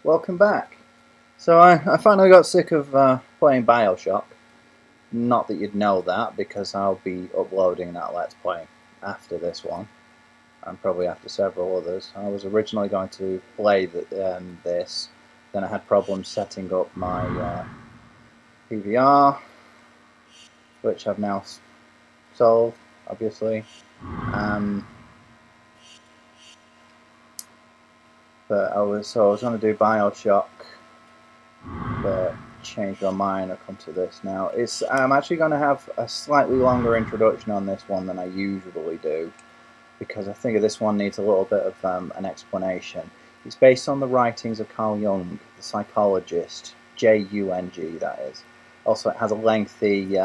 Welcome back. So I finally got sick of playing Bioshock. Not that you'd know that, because I'll be uploading that Let's Play after this one, and probably after several others. I was originally going to play this, then I had problems setting up my PVR, which I've now solved, obviously. But I was going to do Bioshock, but changed my mind. I'll come to this now. I'm actually going to have a slightly longer introduction on this one than I usually do, because I think this one needs a little bit of an explanation. It's based on the writings of Carl Jung, the psychologist, Jung, that is. Also, it has a lengthy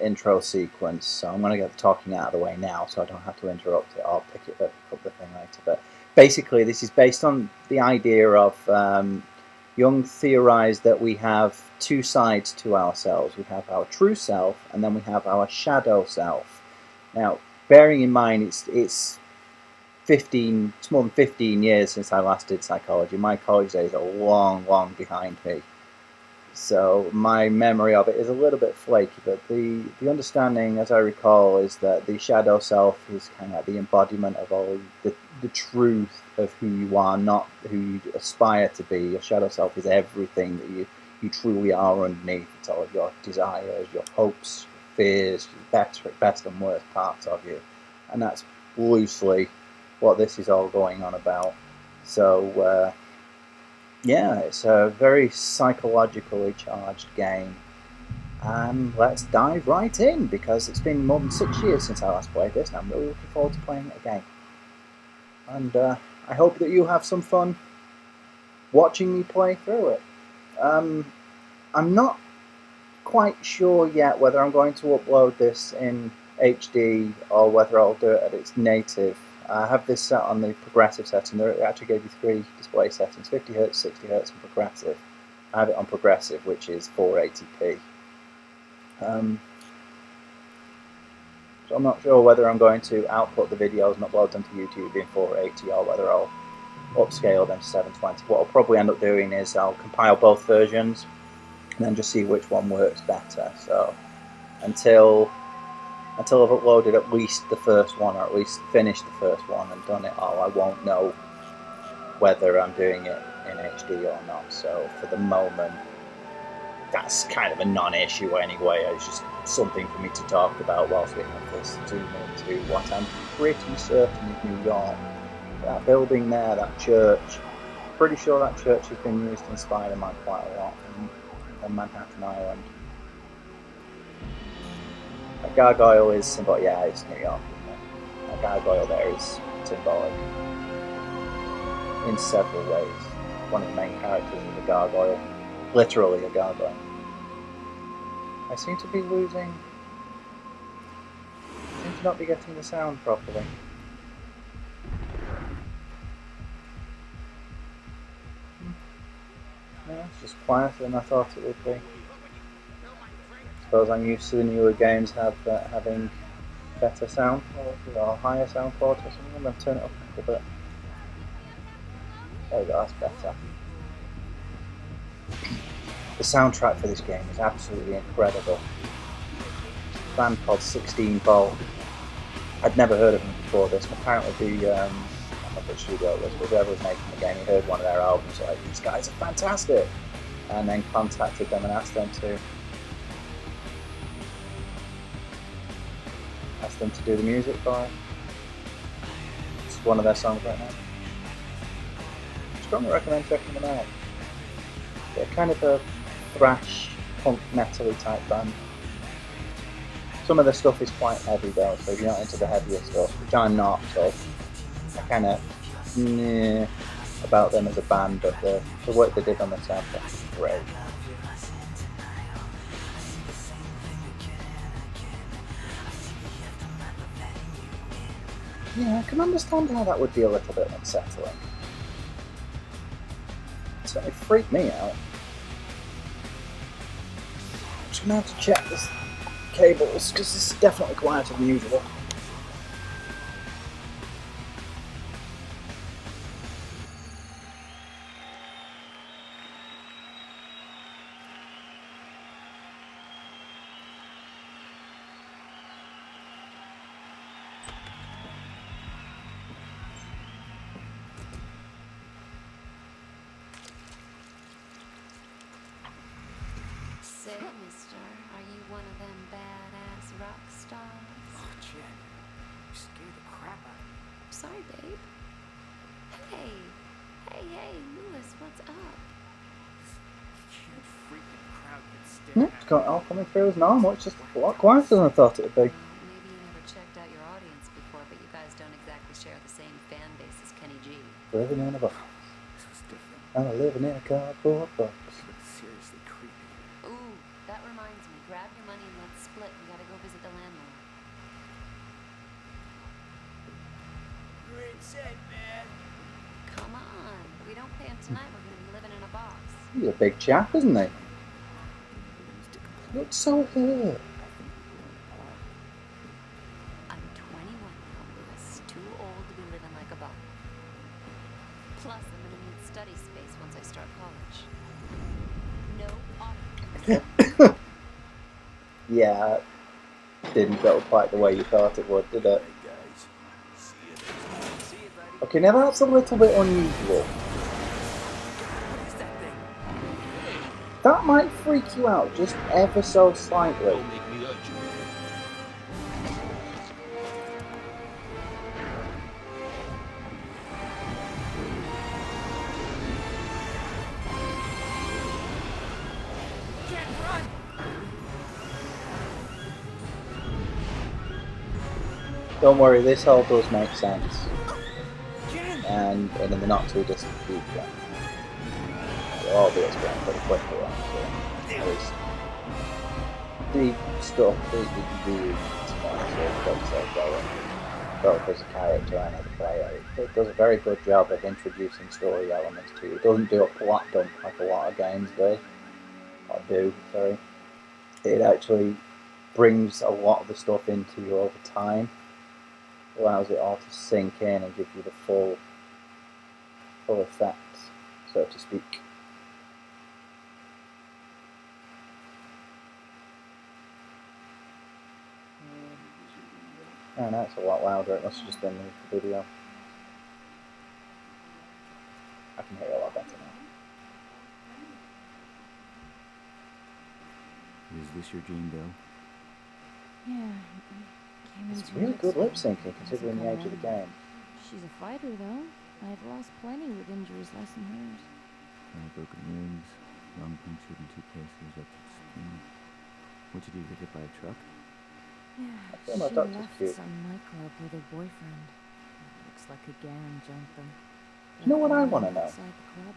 intro sequence, so I'm going to get the talking out of the way now so I don't have to interrupt it or pick up the thing later. But basically, this is based on the idea of Jung theorized that we have two sides to ourselves. We have our true self, and then we have our shadow self. Now, bearing in mind it's more than 15 years since I last did psychology. My college days are long behind me, so my memory of it is a little bit flaky, but the understanding, as I recall, is that the shadow self is kind of the embodiment of all the truth of who you are, not who you aspire to be. Your shadow self is everything that you truly are underneath. It's all of your desires, your hopes, fears, your best and worst parts of you. And that's loosely what this is all going on about. So, yeah, it's a very psychologically charged game. And let's dive right in, because it's been more than 6 years since I last played this, and I'm really looking forward to playing it again. And I hope that you have some fun watching me play through it. I'm not quite sure yet whether I'm going to upload this in HD or whether I'll do it at its native. I have this set on the progressive setting. They actually gave you 3 display settings: 50Hz, 60Hz, and progressive. I have it on progressive, which is 480p. So I'm not sure whether I'm going to output the videos and upload them to YouTube in 480 or whether I'll upscale them to 720. What I'll probably end up doing is I'll compile both versions and then just see which one works better. So until I've uploaded at least the first one, or at least finished the first one and done it all, I won't know whether I'm doing it in HD or not. So for the moment, that's kind of a non-issue anyway. It's just something for me to talk about whilst we have this zoom into what I'm pretty certain is New York. That building there, that church, pretty sure that church has been used in Spider-Man quite a lot on Manhattan Island. A gargoyle is symbolic. Yeah, it's New York. A gargoyle there is symbolic in several ways. One of the main characters is a gargoyle, literally a gargoyle. I seem to be losing. I seem to not be getting the sound properly. Yeah, it's just quieter than I thought it would be. I suppose I'm used to the newer games having better sound quality or higher sound quality or something. I'm going to turn it up a little bit. There we go, that's better. The soundtrack for this game is absolutely incredible. A band called 16 Volt. I'd never heard of them before this. Apparently I don't know which studio it was, but whoever was making the game, he heard one of their albums, like, these guys are fantastic! And then contacted them and asked them to do the music for it. It's one of their songs right now. I strongly recommend checking them out. They're kind of a thrash, punk, metal-y type band. Some of their stuff is quite heavy though, so if you're not into the heavier stuff, which I'm not, so I kind of about them as a band, but the work they did on the soundtrack is great. Yeah, I can understand how that would be a little bit unsettling. It certainly freaked me out. I'm just going to have to check this cables, because this is definitely quieter than usual. Say, mister, are you one of them badass rock stars? Oh, Jen, you scared the crap out of me. Sorry, babe. Hey, Lewis, what's up? Huge freaking crowd gets Hmm, staring it's at got me. all coming through as normal. It's just a lot quieter than I thought it would be. Well, maybe you never checked out your audience before, but you guys don't exactly share the same fan base as Kenny G. Living in a box. This was different. I'm living in a cardboard box. This was seriously creepy. Ooh, that reminds me. Grab your money and let's split. We gotta go visit the landlord. Great set, man. Come on. If we don't pay him tonight, we're gonna be living in a box. He's a big chap, isn't he? Used to complain. Looks so hurt. I'm 21 now, Lewis. Too old to be living like a bum. Plus, I'm gonna need study space once I start college. No autographs. Yeah, didn't go quite the way you thought it would, did it? Hey, guys. See you next time. See you, buddy. Okay, now that's a little bit unusual. What is that thing? That might freak you out just ever so slightly. Don't make me hurt you. Jen, run! Don't worry, this all does make sense. Jen! And in the not too distant future. It'll all be explained pretty quickly, honestly. At least the stuff is really both as a character and as a player. It does a very good job of introducing story elements to you. It doesn't do a plot dump like a lot of games do. Or do, sorry. It actually brings a lot of the stuff into you over time. Allows it all to sink in and give you the full effect, so to speak. Oh, no, it's a lot louder. It must have just been the video. I can hear it a lot better now. Is this your dream, Bill? Yeah. Came It's into really it good lip excited. syncing considering the age of the game. She's a fighter, though. I've lost plenty with injuries less than hers. Broken ribs, lung punctured in 2 places, ruptured skin. What'd you do, get hit by a truck? Yeah, feel my she doctor's left cute. some nightclub with her boyfriend. Looks like a gang jumped them. You know what I Left wanna her know? outside the club.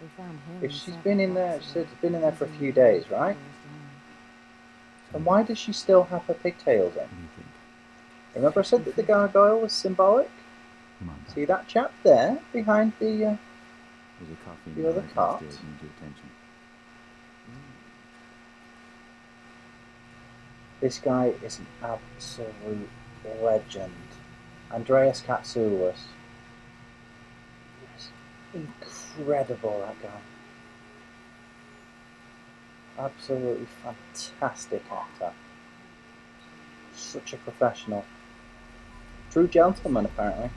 They found him If in she's several been in there, boxes she said of she's been in there for a prison few days, doors right? down. And why does she still have her pigtails in? What do you think? Remember I said that the gargoyle was symbolic? Come on, See that chap there behind the there's a coffee the other cart? downstairs. Need your attention. This guy is an absolute legend. Andreas Katsoulis. He's incredible, that guy. Absolutely fantastic actor. Such a professional. True gentleman, apparently.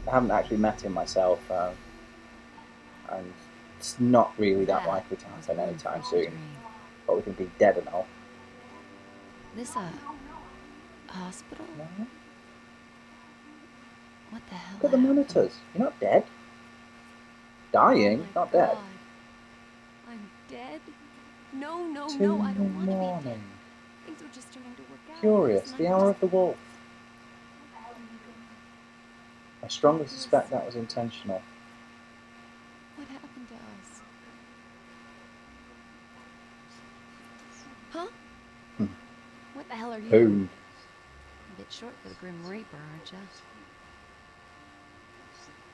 I haven't actually met him myself, and it's not really that likely to happen anytime soon. But with him being dead and all. This a hospital? No. What the hell? Look at the happened? monitors. You're not dead. Oh Dying, my not dead. God. I'm dead? No, no, 2 no, I in don't the want to be dead. morning. Things were just starting to work out. Curious, and the I'm hour just- of the wolf. I strongly suspect that was intentional. What happened to us? Huh? Hmm. What the hell are you? Who? A bit short for the Grim Reaper, aren't you?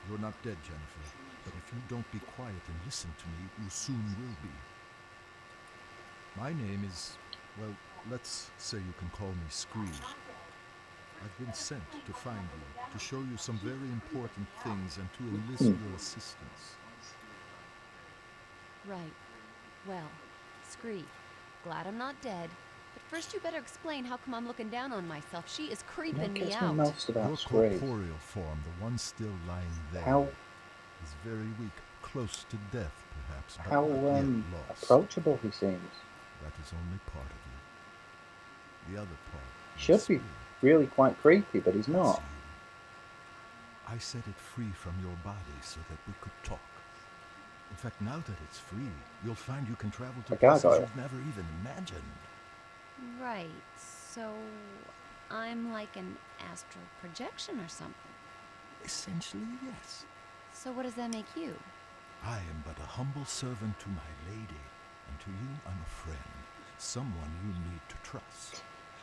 You're not dead, Jennifer. But if you don't be quiet and listen to me, you soon will be. My name is, well, let's say you can call me Screed. I've been sent to find you, to show you some very important things and to enlist your assistance. Right. Well, Scree, glad I'm not dead. But first you better explain how come I'm looking down on myself. She is creeping What me gets me out. most Your about Screed? corporeal form, the one still lying there, How is very weak, close to death, perhaps, but How not yet lost. approachable he seems. That is only part of you. The other part Should is be free. really quite creepy, but he's That's not. you. I set it free from your body so that we could talk. In fact, now that it's free, you'll find you can travel to Okay, I places got it. you've never even imagined. Right, so I'm like an astral projection or something. Essentially, yes. So what does that make you? I am but a humble servant to my lady, and to you I'm a friend, someone you need to trust.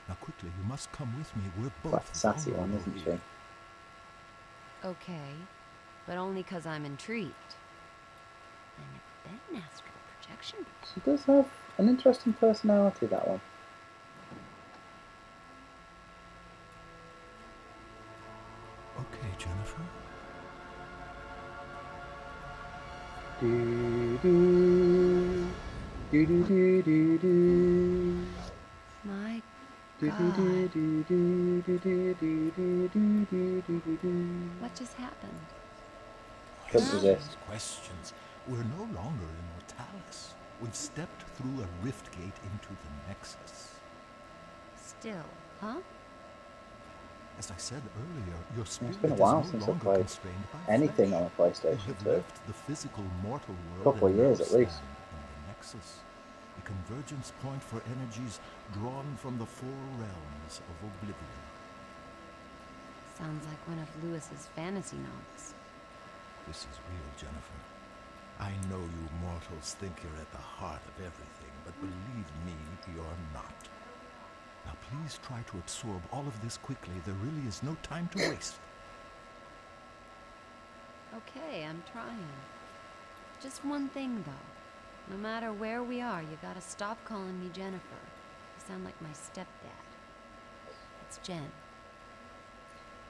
Now quickly, you must come with me. We're both Quite the sassy one, vulnerable isn't here. she? Okay, but only 'cause I'm intrigued. And if that astral projection. She does have an interesting personality, that one. Okay, Jennifer. Do do do do do do do. My Do do do God, do do do do do do do do do. what just happened? Couldn't resist. Questions. We're no longer in Mortalis. We've stepped through a rift gate into the Nexus. Still, huh? As I said earlier, your spirit been a is while no since I've longer played constrained by anything flesh. on a PlayStation You have 2. left the physical mortal world Couple of and now years at least. stand in the Nexus, a convergence point for energies drawn from the four realms of oblivion. Sounds like one of Lewis's fantasy novels. This is real, Jennifer. I know you mortals think you're at the heart of everything, but believe me, you're not. Now please try to absorb all of this quickly. There really is no time to waste. Okay, I'm trying. Just one thing, though. No matter where we are, you gotta stop calling me Jennifer. You sound like my stepdad. It's Jen.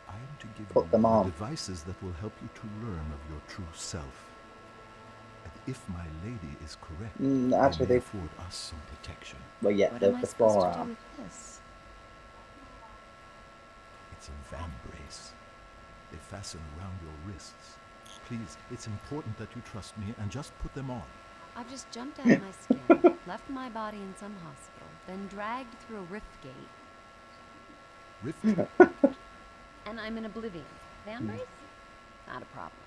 I am to give Put you them the on. devices that will help you to learn of your true self. And if my lady is correct, Actually, they may they. afford us some protection. Well, yeah, What the am I supposed to do forearm. with this? It's a vambrace. They fasten around your wrists. Please, it's important that you trust me and just put them on. I've just jumped out of my skin, left my body in some hospital, been dragged through a rift gate, Rift and I'm in oblivion. Van Brace? Not a problem.